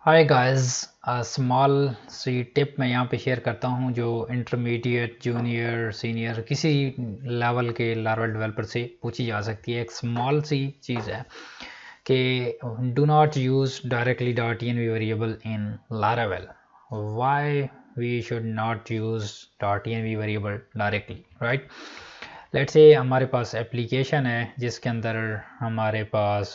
Hi guys, small C tip मैं यहाँ पे शेयर करता हूँ जो इंटरमीडिएट जूनियर सीनियर किसी लेवल के लार्वा डेवलपर से पूछी जा सकती है। एक स्मॉल सी चीज़ है कि do not use directly dot env variable in Laravel। Why we should not use dot env variable directly, right. Let's say हमारे पास एप्लीकेशन है जिसके अंदर हमारे पास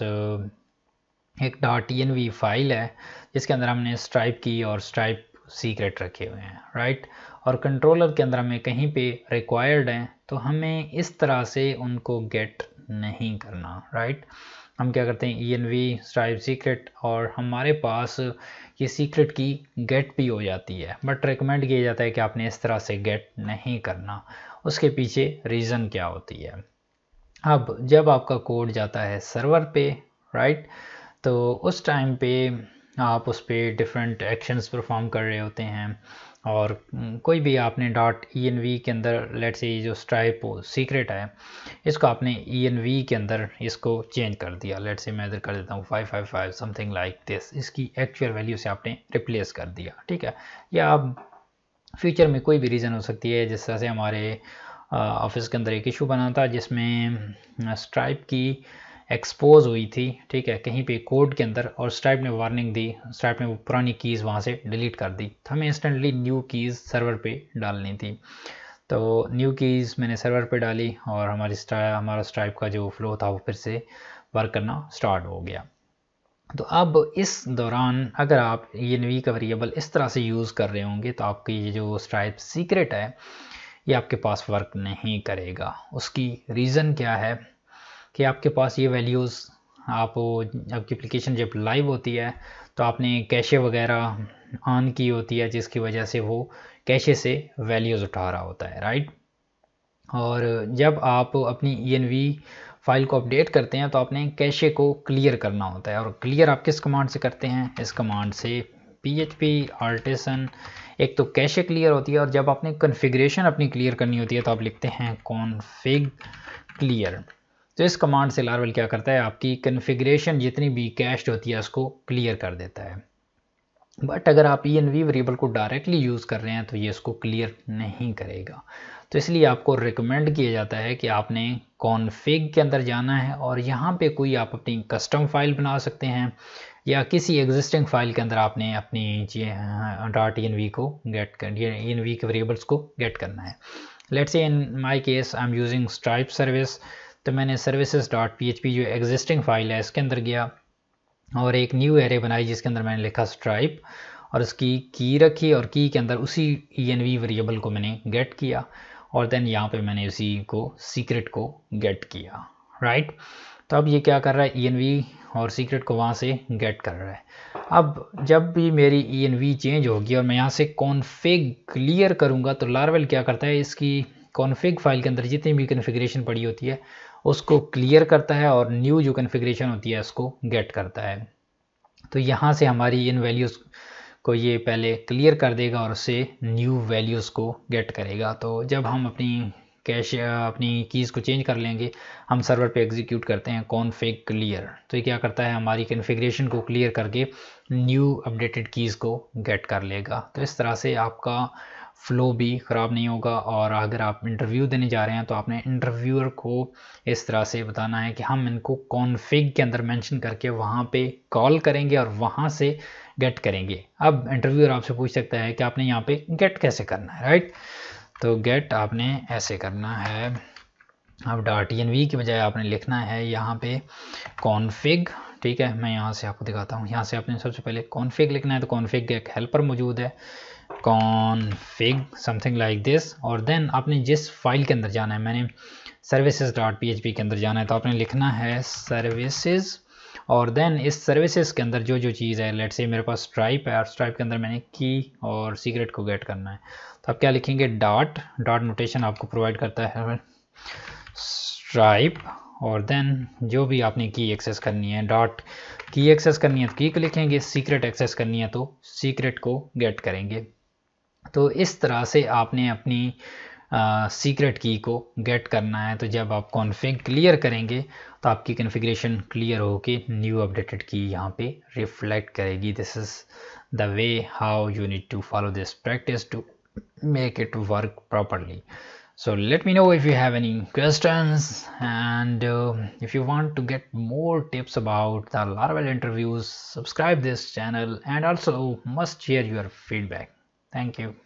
एक .env फाइल है जिसके अंदर हमने स्ट्राइप की और स्ट्राइप सीक्रेट रखे हुए हैं, राइट। और कंट्रोलर के अंदर हमें कहीं पे रिक्वायर्ड हैं तो हमें इस तरह से उनको गेट नहीं करना, राइट। हम क्या करते हैं env स्ट्राइप सीक्रेट और हमारे पास ये सीक्रेट की गेट भी हो जाती है, बट रिकमेंड किया जाता है कि आपने इस तरह से गेट नहीं करना। उसके पीछे रीज़न क्या होती है। अब जब आपका कोड जाता है सर्वर पे, राइट, तो उस टाइम पे आप उस पर डिफरेंट एक्शंस परफॉर्म कर रहे होते हैं और कोई भी आपने डॉट env के अंदर लेट से जो स्ट्राइप सीक्रेट है इसको आपने env के अंदर इसको चेंज कर दिया। लेट से मैं इधर कर देता हूँ 555 समथिंग लाइक दिस, इसकी एक्चुअल वैल्यू से आपने रिप्लेस कर दिया, ठीक है। या आप फ्यूचर में कोई भी रीज़न हो सकती है, जिस तरह से हमारे ऑफिस के अंदर एक इशू बना था जिसमें स्ट्राइप की एक्सपोज हुई थी, ठीक है, कहीं पे कोड के अंदर, और स्ट्राइप ने वार्निंग दी, स्ट्राइप ने वो पुरानी कीज़ वहाँ से डिलीट कर दी, तो हमें इंस्टेंटली न्यू कीज़ सर्वर पे डालनी थी। तो न्यू कीज़ मैंने सर्वर पे डाली और हमारा स्ट्राइप का जो फ्लो था वो फिर से वर्क करना स्टार्ट हो गया। तो अब इस दौरान अगर आप env का वेरिएबल इस तरह से यूज़ कर रहे होंगे तो आपकी ये जो स्ट्राइप सीक्रेट है ये आपके पास वर्क नहीं करेगा। उसकी रीज़न क्या है कि आपके पास ये वैल्यूज़ आपकी एप्लीकेशन जब लाइव होती है तो आपने कैशे वगैरह ऑन की होती है जिसकी वजह से वो कैशे से वैल्यूज़ उठा रहा होता है, राइट। और जब आप अपनी env फाइल को अपडेट करते हैं तो आपने कैशे को क्लियर करना होता है, और क्लियर आप किस कमांड से करते हैं, इस कमांड से php artisan। एक तो कैशे क्लियर होती है और जब आपने कॉन्फ़िगरेशन अपनी क्लियर करनी होती है तो आप लिखते हैं config clear। तो इस कमांड से लार्वल क्या करता है, आपकी कॉन्फ़िगरेशन जितनी भी कैश्ड होती है उसको क्लियर कर देता है। बट अगर आप env वेरिएबल को डायरेक्टली यूज़ कर रहे हैं तो ये इसको क्लियर नहीं करेगा। तो इसलिए आपको रिकमेंड किया जाता है कि आपने कॉन्फ़िग के अंदर जाना है और यहाँ पे कोई आप अपनी कस्टम फाइल बना सकते हैं या किसी एग्जिस्टिंग फाइल के अंदर आपने अपनी डॉट env को गेट कर env के वेरिएबल्स को गेट करना है। Let's say in my case I am using stripe service, तो मैंने सर्विसेज डॉट php जो एग्जिस्टिंग फाइल है इसके अंदर गया और एक न्यू एरे बनाई जिसके अंदर मैंने लिखा स्ट्राइप और उसकी की रखी और की के अंदर उसी env वेरिएबल को मैंने गेट किया और देन यहाँ पे मैंने उसी को सीक्रेट को गेट किया, राइट। तो अब ये क्या कर रहा है, env और सीक्रेट को वहाँ से गेट कर रहा है। अब जब भी मेरी env चेंज होगी और मैं यहाँ से कॉन्फ़िग क्लियर करूँगा तो लार्वल क्या करता है, इसकी कॉन्फ़िग फाइल के अंदर जितनी भी कॉन्फ़िगरेशन पड़ी होती है उसको क्लियर करता है और न्यू जो कॉन्फ़िगरेशन होती है उसको गेट करता है। तो यहाँ से हमारी इन वैल्यूज़ को ये पहले क्लियर कर देगा और उससे न्यू वैल्यूज़ को गेट करेगा। तो जब हम अपनी कीज़ को चेंज कर लेंगे, हम सर्वर पे एग्जीक्यूट करते हैं कॉन्फ़िग क्लियर, तो ये क्या करता है, हमारी कॉन्फ़िगरेशन को क्लियर करके न्यू अपडेटेड कीज़ को गेट कर लेगा। तो इस तरह से आपका फ़्लो भी ख़राब नहीं होगा। और अगर आप इंटरव्यू देने जा रहे हैं तो आपने इंटरव्यूअर को इस तरह से बताना है कि हम इनको कॉन्फ़िग के अंदर मेंशन करके वहाँ पे कॉल करेंगे और वहाँ से गेट करेंगे। अब इंटरव्यूअर आपसे पूछ सकता है कि आपने यहाँ पे गेट कैसे करना है, राइट। तो गेट आपने ऐसे करना है, अब डॉट env की बजाय आपने लिखना है यहाँ पे कॉन्फ़िग, ठीक है। मैं यहाँ से आपको दिखाता हूँ, यहाँ से आपने सबसे पहले कॉन्फ़िग लिखना है। तो कॉन्फ़िग एक हेल्पर मौजूद है config समथिंग लाइक दिस, और देन आपने जिस फाइल के अंदर जाना है, मैंने services डॉट php के अंदर जाना है तो आपने लिखना है services, और देन इस सर्विसेज के अंदर जो जो चीज़ है, लेट्स से मेरे पास स्ट्राइप है और स्ट्राइप के अंदर मैंने की और सीक्रेट को गेट करना है। तो आप क्या लिखेंगे, डॉट नोटेशन आपको प्रोवाइड करता है स्ट्राइप, और देन जो भी आपने की एक्सेस करनी है, डॉट की एक्सेस करनी है तो की को लिखेंगे, सीक्रेट एक्सेस करनी है तो सीक्रेट को गेट करेंगे। तो इस तरह से आपने अपनी सीक्रेट की को गेट करना है, तो जब आप कॉन्फ़िग क्लियर करेंगे तो आपकी कॉन्फ़िगरेशन क्लियर होके न्यू अपडेटेड की यहाँ पे रिफ्लेक्ट करेगी. This is the way how you need to follow this practice to make it work properly. So let me know if you have any questions, and if you want to get more tips about the Laravel interviews, subscribe this channel, and also must share your feedback. Thank you.